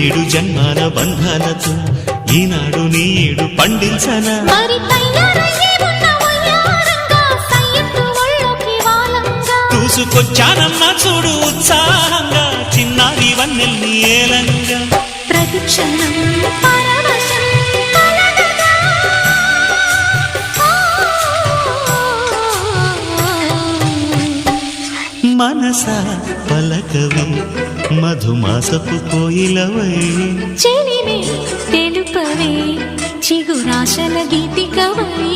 ఏడు జన్మాల బంధాలతో ఈనాడు నీడు పండించనా చూసుకొచ్చానమ్మా చూడు ఉత్సాహంగా చిన్నారి వన్నెల్ని ఏలంగా ప్రతిక్షణం మనసా పలకవే మధుమాసపు కోయిలవై చెలిమే తెలుపవే చిగురాశల గీతికవై